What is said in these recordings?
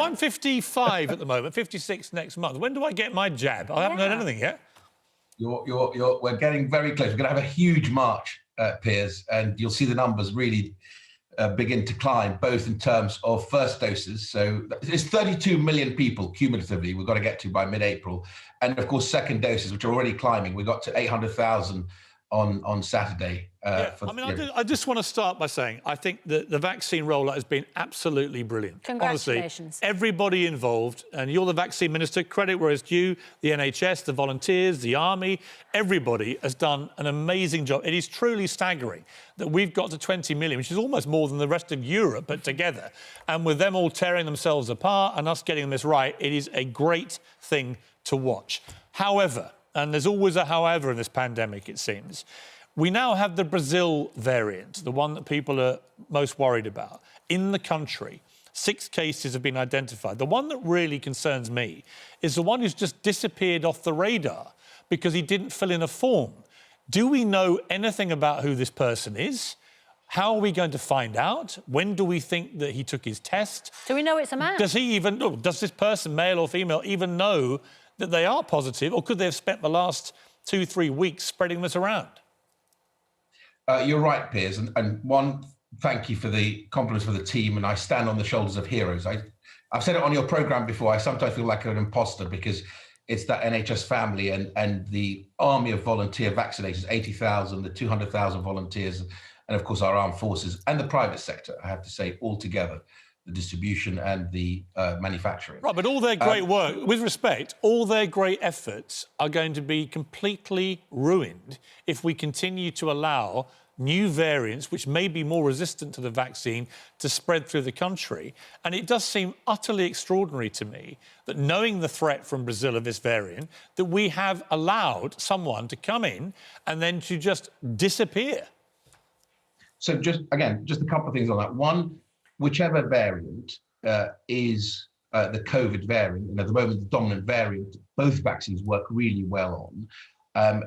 I'm 55 at the moment, 56 next month. When do I get my jab? I haven't heard anything yet. We're getting very close. We're going to have a huge march, Piers, and you'll see the numbers really begin to climb, both in terms of first doses. So it's 32 million people cumulatively we've got to get to by mid-April. And of course, second doses, which are already climbing. We got to 800,000 on Saturday. I just want to start by saying I think that the vaccine rollout has been absolutely brilliant. Congratulations. Honestly, everybody involved, and you're the vaccine minister, credit where it's due, the NHS, the volunteers, the army, everybody has done an amazing job. It is truly staggering that we've got to 20 million, which is almost more than the rest of Europe put together. And with them all tearing themselves apart and us getting this right, it is a great thing to watch. However, and there's always a however in this pandemic, it seems, we now have the Brazil variant, the one that people are most worried about. In the country, 6 cases have been identified. The one that really concerns me is the one who's just disappeared off the radar because he didn't fill in a form. Do we know anything about who this person is? How are we going to find out? When do we think that he took his test? Do we know it's a man? Does this person, male or female, even know that they are positive, or could they have spent the last 2-3 weeks spreading this around? You're right, Piers, and one, thank you for the compliments for the team, and I stand on the shoulders of heroes. I've said it on your programme before, I sometimes feel like an imposter because it's that NHS family and the army of volunteer vaccinators, 80,000, the 200,000 volunteers, and of course our armed forces, and the private sector, I have to say, all together, the distribution and the manufacturing. Right, but all their great work, with respect, all their great efforts are going to be completely ruined if we continue to allow new variants, which may be more resistant to the vaccine, to spread through the country. And it does seem utterly extraordinary to me that, knowing the threat from Brazil of this variant, that we have allowed someone to come in and then to just disappear. So just a couple of things on that. One, whichever variant is the COVID variant, and at the moment the dominant variant, both vaccines work really well on,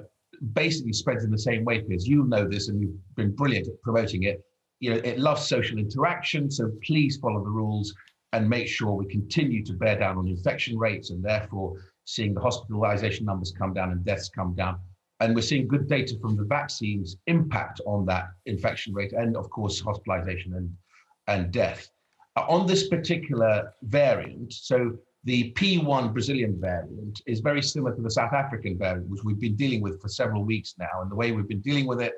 basically spreads in the same way, because you'll know this and you've been brilliant at promoting it. You know, it loves social interaction, so please follow the rules and make sure we continue to bear down on infection rates, and therefore seeing the hospitalization numbers come down and deaths come down. And we're seeing good data from the vaccines impact on that infection rate and, of course, hospitalization and death. On this particular variant, so the P1 Brazilian variant is very similar to the South African variant, which we've been dealing with for several weeks now. And the way we've been dealing with it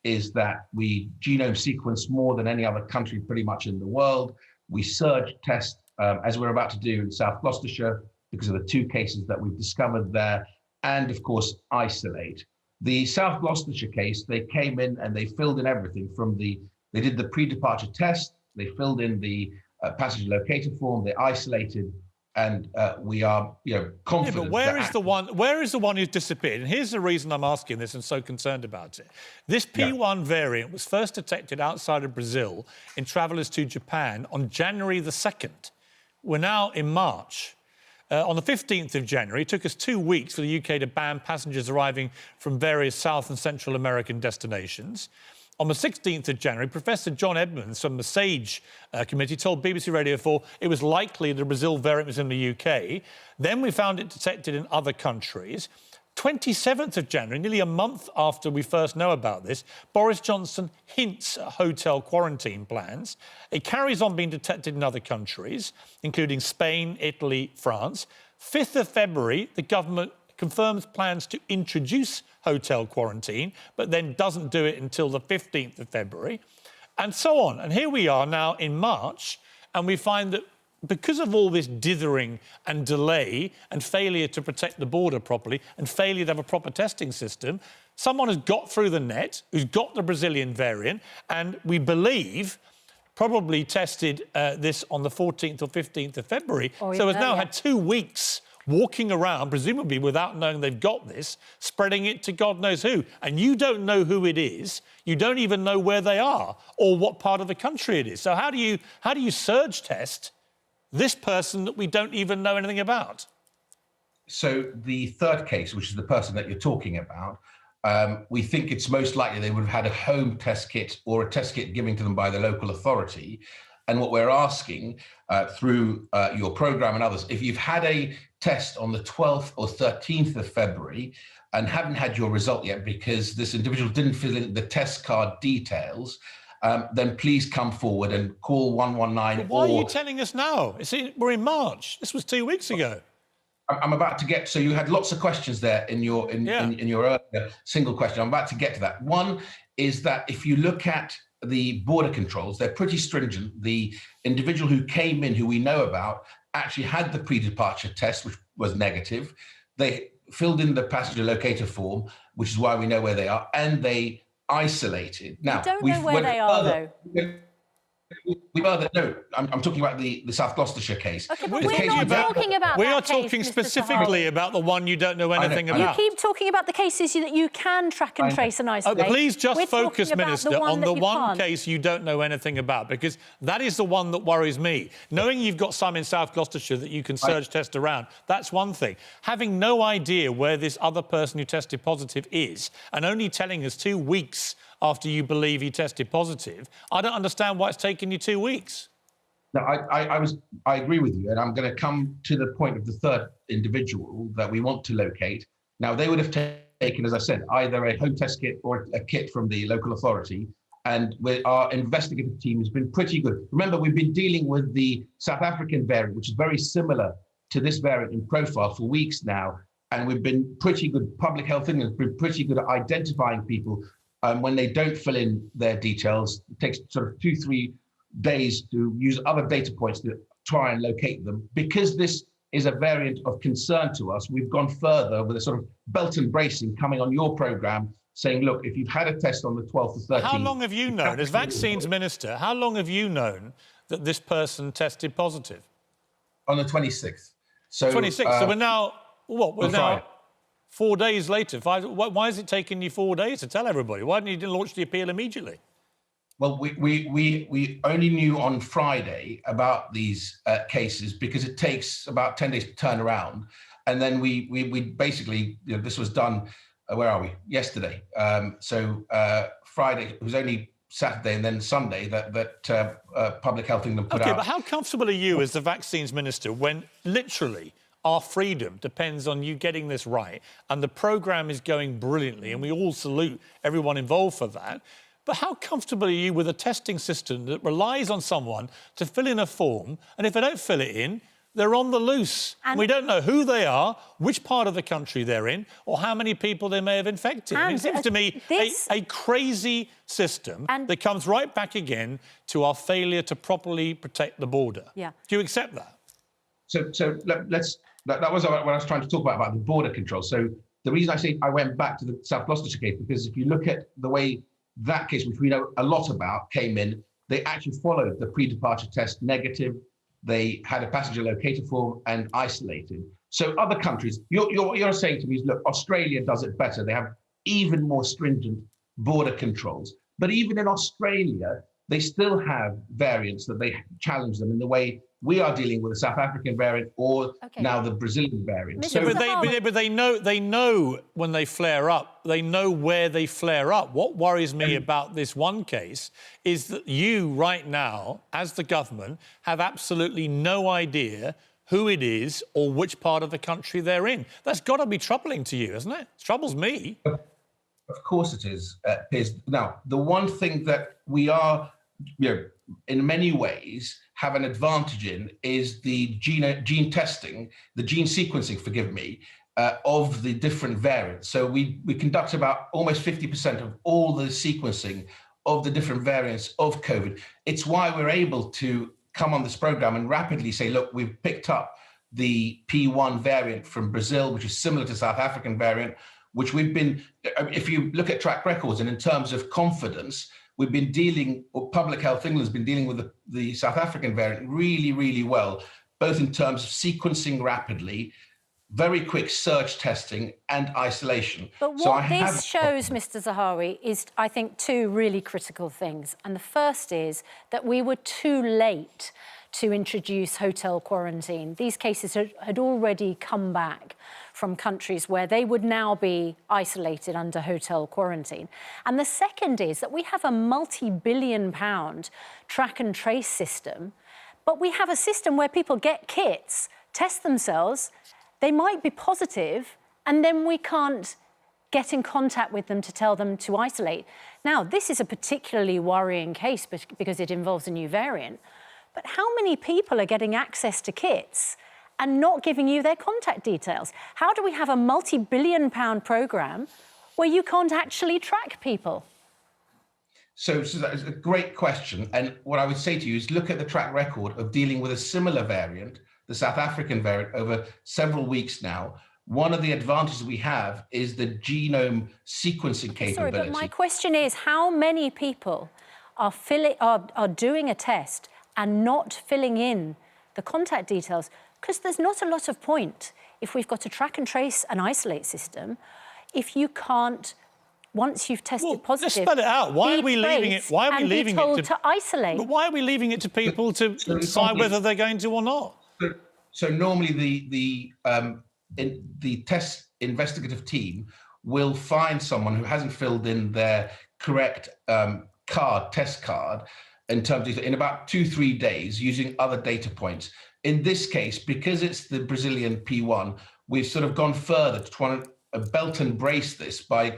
is that we genome sequence more than any other country pretty much in the world. We surge test, as we're about to do in South Gloucestershire, because of the 2 cases that we've discovered there, and of course, isolate. The South Gloucestershire case, they came in and they filled in everything from they did the pre-departure test, they filled in the passenger locator form, they isolated, and we are, confident. Yeah, but where is the one who's disappeared? And here's the reason I'm asking this and so concerned about it. This P1 variant was first detected outside of Brazil in travellers to Japan on January the 2nd. We're now in March. On the 15th of January, it took us 2 weeks for the UK to ban passengers arriving from various South and Central American destinations. On the 16th of January, Professor John Edmonds from the SAGE committee told BBC Radio 4 it was likely the Brazil variant was in the UK. Then we found it detected in other countries. 27th of January, nearly a month after we first know about this, Boris Johnson hints at hotel quarantine plans. It carries on being detected in other countries, including Spain, Italy, France. 5th of February, the government confirms plans to introduce hotel quarantine, but then doesn't do it until the 15th of February, and so on. And here we are now in March, and we find that because of all this dithering and delay and failure to protect the border properly and failure to have a proper testing system, someone has got through the net who's got the Brazilian variant, and we believe probably tested this on the 14th or 15th of February, so has now had 2 weeks walking around, presumably without knowing they've got this, spreading it to God knows who. And you don't know who it is. You don't even know where they are or what part of the country it is. So how do you surge test this person that we don't even know anything about? So the third case, which is the person that you're talking about, we think it's most likely they would have had a home test kit or a test kit given to them by the local authority. And what we're asking through your program and others, if you've had a test on the 12th or 13th of February and haven't had your result yet because this individual didn't fill in the test card details, then please come forward and call 119. But why are you telling us now? We're in March. This was 2 weeks ago. I'm about to get, so you had lots of questions there in your earlier single question. I'm about to get to that. One is that if you look at the border controls, they're pretty stringent. The individual who came in, who we know about, actually had the pre-departure test, which was negative. They filled in the passenger locator form, which is why we know where they are, and they isolated. Now, we don't know where they are, though. I'm talking about the South Gloucestershire case. Okay, but we're not talking about that case, we are talking specifically about the one you don't know anything about. You keep talking about the cases that you can track and trace and isolate. Please just focus, Minister, on the one case you don't know anything about, because that is the one that worries me. Knowing you've got some in South Gloucestershire that you can surge test around, that's one thing. Having no idea where this other person who tested positive is and only telling us 2 weeks after you believe he tested positive, I don't understand why it's taken you 2 weeks. No, I agree with you, and I'm going to come to the point of the third individual that we want to locate. Now, they would have taken, as I said, either a home test kit or a kit from the local authority, and our investigative team has been pretty good. Remember, we've been dealing with the South African variant, which is very similar to this variant in profile for weeks now, and we've been pretty good. Public Health England has been pretty good at identifying people when they don't fill in their details. It takes sort of 2-3 days to use other data points to try and locate them. Because this is a variant of concern to us, we've gone further with a sort of belt and bracing coming on your programme, saying, look, if you've had a test on the 12th or 13th... How long have you known, as Vaccines Minister, how long have you known that this person tested positive? On the 26th. So, 26th, so we're now... What, we're now... Friday. 4 days later, why is it taking you 4 days to tell everybody? Why didn't you launch the appeal immediately? Well, we only knew on Friday about these cases because it takes about 10 days to turn around. And then we basically, this was done, where are we? Yesterday. Friday, it was only Saturday and then Sunday that Public Health England put out. OK, but how comfortable are you as the Vaccines Minister when literally our freedom depends on you getting this right, and the programme is going brilliantly, and we all salute everyone involved for that. But how comfortable are you with a testing system that relies on someone to fill in a form, and if they don't fill it in, they're on the loose? And we don't know who they are, which part of the country they're in, or how many people they may have infected. It seems to me a crazy system that comes right back again to our failure to properly protect the border. Yeah. Do you accept that? So let's... That was what I was trying to talk about the border control. So the reason I say I went back to the South Gloucestershire case, because if you look at the way that case, which we know a lot about, came in, they actually followed the pre-departure test negative. They had a passenger locator form and isolated. So other countries, what you're saying to me is, look, Australia does it better. They have even more stringent border controls. But even in Australia, they still have variants that they challenge them in the way we are dealing with the South African variant or now the Brazilian variant. But they know when they flare up, they know where they flare up. What worries me about this one case is that you right now, as the government, have absolutely no idea who it is or which part of the country they're in. That's got to be troubling to you, isn't it? It troubles me. Of course it is, Piers. Now, the one thing that we are, in many ways have an advantage in is the gene testing, the gene sequencing, forgive me, of the different variants. So we conduct about almost 50% of all the sequencing of the different variants of COVID. It's why we're able to come on this program and rapidly say, look, we've picked up the P1 variant from Brazil, which is similar to South African variant, which we've been, if you look at track records and in terms of confidence, we've been dealing, or Public Health England has been dealing with the South African variant really, really well, both in terms of sequencing rapidly, very quick surge testing and isolation. But what this shows, Mr. Zahawi, is, I think, two really critical things. And the first is that we were too late to introduce hotel quarantine. These cases had already come back from countries where they would now be isolated under hotel quarantine. And the second is that we have a multi-billion-pound track and trace system, but we have a system where people get kits, test themselves, they might be positive, and then we can't get in contact with them to tell them to isolate. Now, this is a particularly worrying case because it involves a new variant. But how many people are getting access to kits and not giving you their contact details? How do we have a multi-billion-pound programme where you can't actually track people? So that's a great question. And what I would say to you is look at the track record of dealing with a similar variant, the South African variant, over several weeks now. One of the advantages we have is the genome sequencing capability. Sorry, but my question is, how many people are doing a test and not filling in the contact details? Because there's not a lot of point if we've got a track and trace and isolate system if you can't, once you've tested positive, just spell it out. Why are we leaving it? Why are we leaving it to isolate? But why are we leaving it to people to decide whether they're going to or not? So normally the test investigative team will find someone who hasn't filled in their correct test card, in about 2-3 days using other data points. In this case, because it's the Brazilian P1, we've sort of gone further to try to belt and brace this by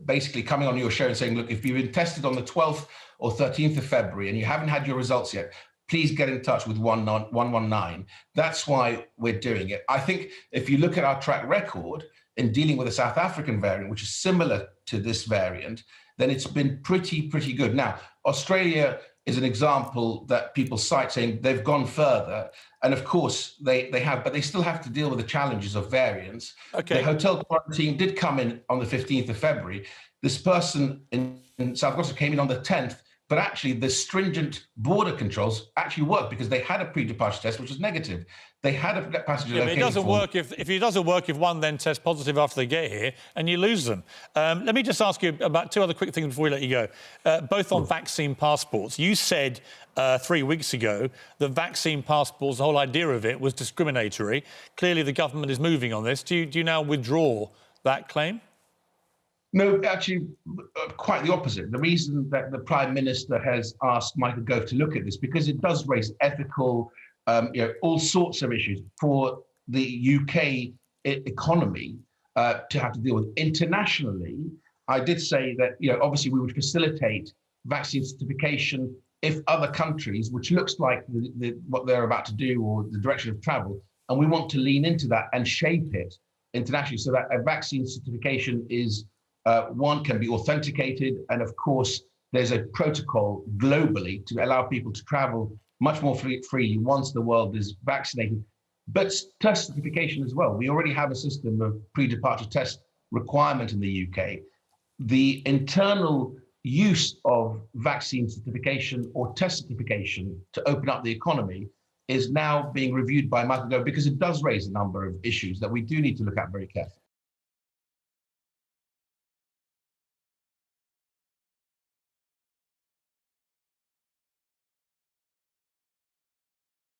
basically coming on your show and saying, look, if you've been tested on the 12th or 13th of February and you haven't had your results yet, please get in touch with 119. That's why we're doing it. I think if you look at our track record in dealing with the South African variant, which is similar to this variant, then it's been pretty good. Now, Australia is an example that people cite saying they've gone further. And of course they have, but they still have to deal with the challenges of variants. Okay. The hotel quarantine did come in on the 15th of February. This person in South Africa came in on the 10th, but actually the stringent border controls actually worked because they had a pre-departure test, which was negative. They had a passenger locating it doesn't work if it doesn't work if one then tests positive after they get here and you lose them. Let me just ask you about two other quick things before we let you go, both on vaccine passports. You said 3 weeks ago that vaccine passports, the whole idea of it was discriminatory. Clearly the government is moving on this. Do you now withdraw that claim? No, actually, quite the opposite. The reason that the Prime Minister has asked Michael Gove to look at this, because it does raise ethical, all sorts of issues for the UK economy to have to deal with. Internationally, I did say that, obviously we would facilitate vaccine certification if other countries, which looks like what they're about to do or the direction of travel, and we want to lean into that and shape it internationally so that a vaccine certification is one can be authenticated, and of course there's a protocol globally to allow people to travel much more freely once the world is vaccinated. But test certification as well. We already have a system of pre-departure test requirement in the UK. The internal use of vaccine certification or test certification to open up the economy is now being reviewed by Michael Gove because it does raise a number of issues that we do need to look at very carefully.